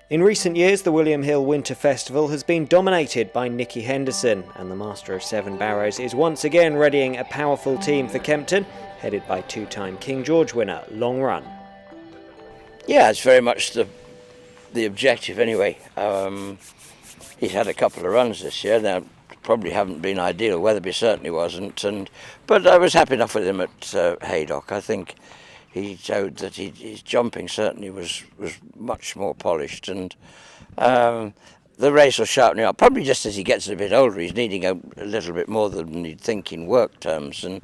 In recent years, the William Hill Winter Festival has been dominated by Nicky Henderson, and the Master of Seven Barrows is once again readying a powerful team for Kempton, headed by two-time King George winner Long Run. Yeah, it's very much the objective anyway. He's had a couple of runs this year. Now, probably haven't been ideal. Weatherby certainly wasn't, but I was happy enough with him at Haydock. I think he showed that his jumping certainly was much more polished, and the race will sharpen up. Probably just as he gets a bit older, he's needing a little bit more than you'd think in work terms, and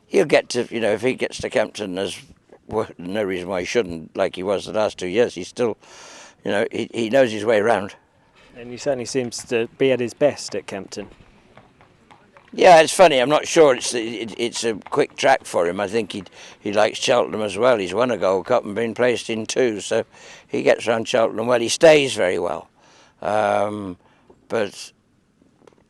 he'll get to, if he gets to Kempton, there's no reason why he shouldn't, like he was the last 2 years. He's still, he knows his way around. And he certainly seems to be at his best at Kempton. Yeah, it's funny. I'm not sure it's a quick track for him. I think he likes Cheltenham as well. He's won a Gold Cup and been placed in 2, so he gets around Cheltenham well. He stays very well, but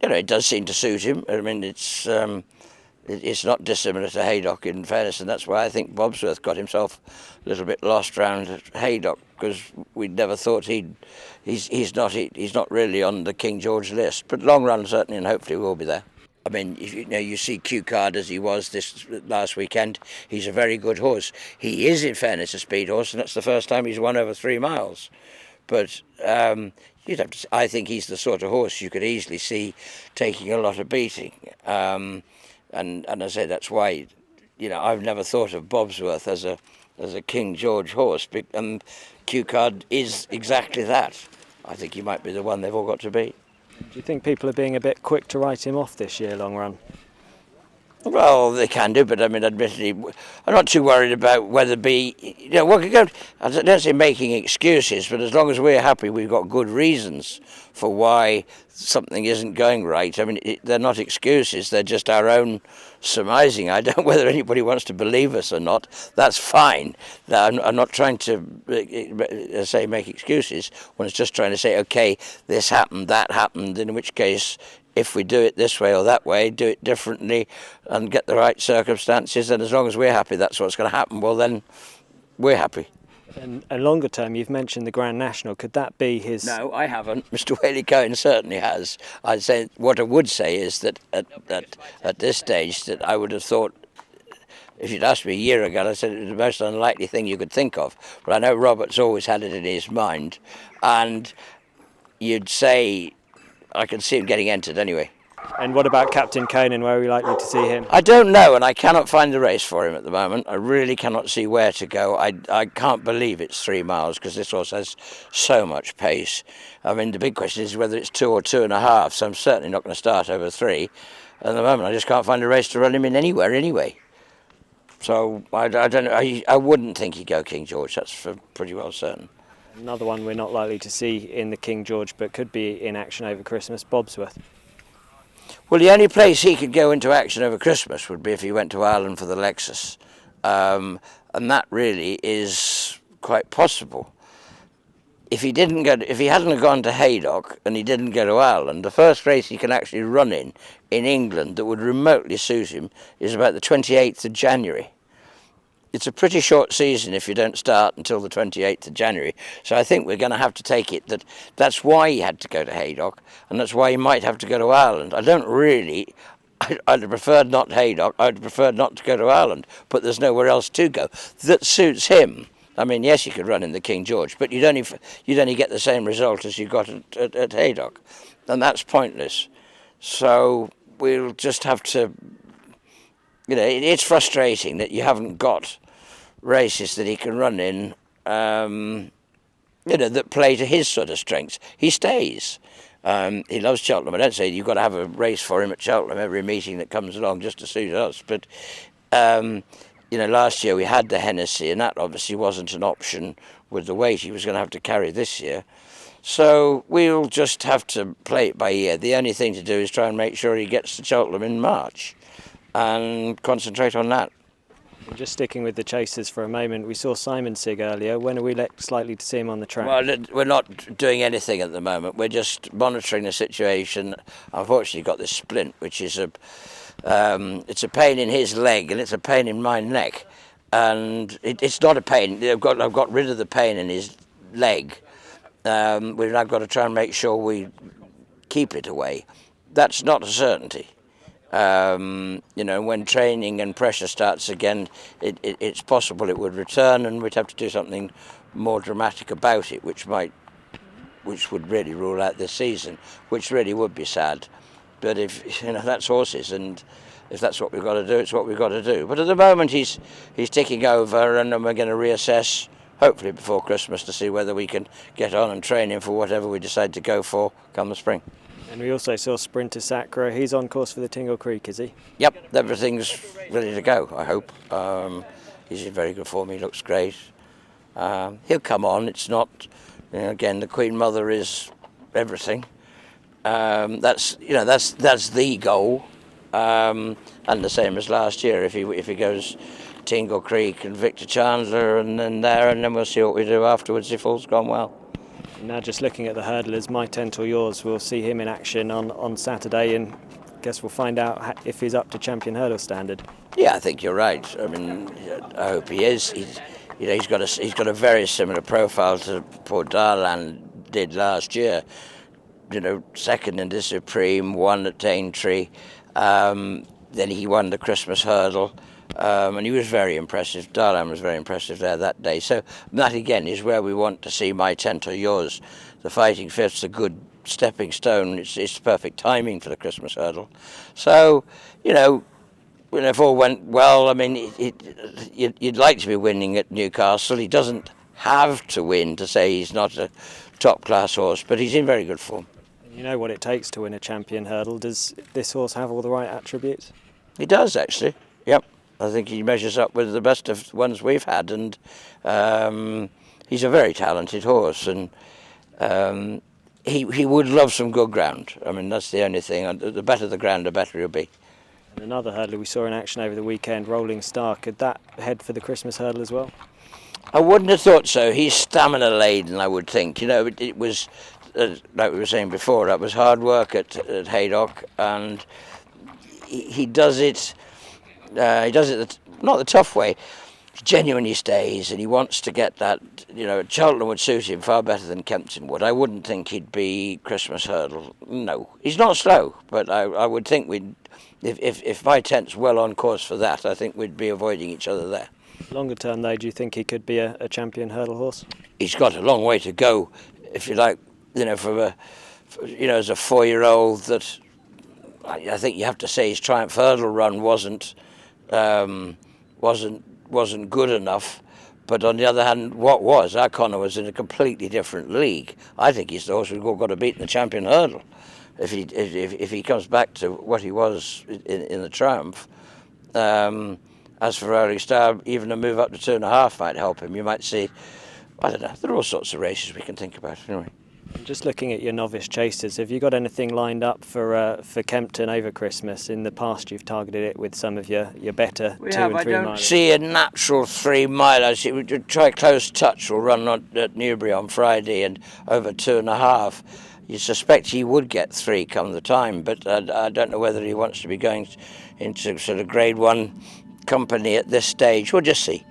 it does seem to suit him. I mean, it's not dissimilar to Haydock in fairness, and that's why I think Bobsworth got himself a little bit lost round at Haydock, because we'd never thought he's not really on the King George list. But Long Run certainly, and hopefully will be there. I mean, if you see Q Card as he was this last weekend, he's a very good horse. He is, in fairness, a speed horse, and that's the first time he's won over 3 miles. But I think he's the sort of horse you could easily see taking a lot of beating. And I say that's why, I've never thought of Bobsworth as a King George horse, and Q Card is exactly that. I think he might be the one they've all got to beat. Do you think people are being a bit quick to write him off this year, Long Run? Well, they can do, but I mean, admittedly, I'm not too worried about Weatherby. I don't say making excuses, but as long as we're happy, we've got good reasons for why something isn't going right. I mean, they're not excuses; they're just our own surmising. I don't know whether anybody wants to believe us or not. That's fine. I'm not trying to make excuses when it's just trying to say, okay, this happened, that happened. In which case, if we do it this way or that way, do it differently and get the right circumstances, and as long as we're happy that's what's going to happen, well then we're happy. And longer term, you've mentioned the Grand National. Could that be his... No, I haven't. Mr. Whaley Cohen certainly has. What I would say is that at this stage that I would have thought, if you'd asked me a year ago, I said it was the most unlikely thing you could think of. But I know Robert's always had it in his mind, and you'd say I can see him getting entered anyway. And what about Captain Conan? Where are we likely to see him? I don't know, and I cannot find the race for him at the moment. I really cannot see where to go. I can't believe it's 3 miles, because this horse has so much pace. I mean, the big question is whether it's 2 or 2.5, so I'm certainly not going to start over 3. At the moment, I just can't find a race to run him in anywhere anyway. So I don't know. I wouldn't think he'd go King George. That's for pretty well certain. Another one we're not likely to see in the King George, but could be in action over Christmas, Bobsworth. Well, the only place he could go into action over Christmas would be if he went to Ireland for the Lexus, and that really is quite possible. If he hadn't gone to Haydock and he didn't go to Ireland, the first race he can actually run in England that would remotely suit him is about the 28th of January. It's a pretty short season if you don't start until the 28th of January. So I think we're going to have to take it that's why he had to go to Haydock, and that's why he might have to go to Ireland. I'd have preferred not Haydock. I'd prefer not to go to Ireland, but there's nowhere else to go that suits him. I mean, yes, you could run in the King George, but you'd only get the same result as you got at Haydock, and that's pointless. So we'll just have to... it's frustrating that you haven't got races that he can run in, that play to his sort of strengths. He stays. He loves Cheltenham. I don't say you've got to have a race for him at Cheltenham every meeting that comes along just to suit us. But, last year we had the Hennessy, and that obviously wasn't an option with the weight he was going to have to carry this year. So we'll just have to play it by ear. The only thing to do is try and make sure he gets to Cheltenham in March and concentrate on that. Just sticking with the chasers for a moment, we saw Simonsig earlier. When are we likely to see him on the track? Well, we're not doing anything at the moment. We're just monitoring the situation. Unfortunately, got this splint, which is it's a pain in his leg and it's a pain in my neck. And it's not a pain. I've got rid of the pain in his leg, We've now got to try and make sure we keep it away. That's not a certainty. When training and pressure starts again, it's possible it would return, and we'd have to do something more dramatic about it, which would really rule out this season, which really would be sad. But if that's horses, and if that's what we've got to do, it's what we've got to do. But at the moment, he's ticking over, and then we're going to reassess, hopefully before Christmas, to see whether we can get on and train him for whatever we decide to go for come the spring. And we also saw Sprinter Sacre. He's on course for the Tingle Creek, is he? Yep, everything's ready to go, I hope. He's in very good form, he looks great. He'll come on. It's not, again, the Queen Mother is everything. That's the goal. And the same as last year, if he goes Tingle Creek and Victor Chandler and then we'll see what we do afterwards if all's gone well. Now just looking at the hurdlers, My Tent or Yours, we'll see him in action on Saturday, and I guess we'll find out if he's up to champion hurdle standard. Yeah, I think you're right. I mean, I hope he is. He's got a very similar profile to poor Darlan did last year. Second in the Supreme, won at Daintree, then he won the Christmas hurdle. And he was very impressive. Darlan was very impressive there that day. So that again is where we want to see My Tent or Yours. The Fighting Fifth's a good stepping stone. It's perfect timing for the Christmas hurdle. So, if all went well, I mean, you'd like to be winning at Newcastle. He doesn't have to win to say he's not a top-class horse, but he's in very good form. You know what it takes to win a champion hurdle. Does this horse have all the right attributes? He does, actually. Yep. I think he measures up with the best of ones we've had, and he's a very talented horse, and he would love some good ground. I mean, that's the only thing. The better the ground, the better he'll be. And another hurdler we saw in action over the weekend, Rolling Star. Could that head for the Christmas hurdle as well? I wouldn't have thought so. He's stamina laden, I would think. It was, like we were saying before, that was hard work at Haydock, and he does it. He does it not the tough way. He genuinely stays, and he wants to get that. Cheltenham would suit him far better than Kempton would. I wouldn't think he'd be Christmas hurdle. No, he's not slow, but I would think if My Tent's well on course for that, I think we'd be avoiding each other there. Longer term, though, do you think he could be a champion hurdle horse? He's got a long way to go, if you like. From as a 4-year-old, that I think you have to say his Triumph Hurdle run wasn't good enough. But on the other hand, what was? O'Connor was in a completely different league. I think he's the horse we've got to beat in the Champion Hurdle. If he comes back to what he was in the Triumph. As for Rolling Star, even a move up to 2.5 might help him. You might see, I don't know, there are all sorts of races we can think about anyway. Just looking at your novice chasers, have you got anything lined up for Kempton over Christmas? In the past, you've targeted it with some of your better 2 and 3 miles. I don't see a natural 3 mile. I see we try Close Touch. Will run at Newbury on Friday and over 2.5. You suspect he would get 3 come the time, but I don't know whether he wants to be going into sort of Grade 1 company at this stage. We'll just see.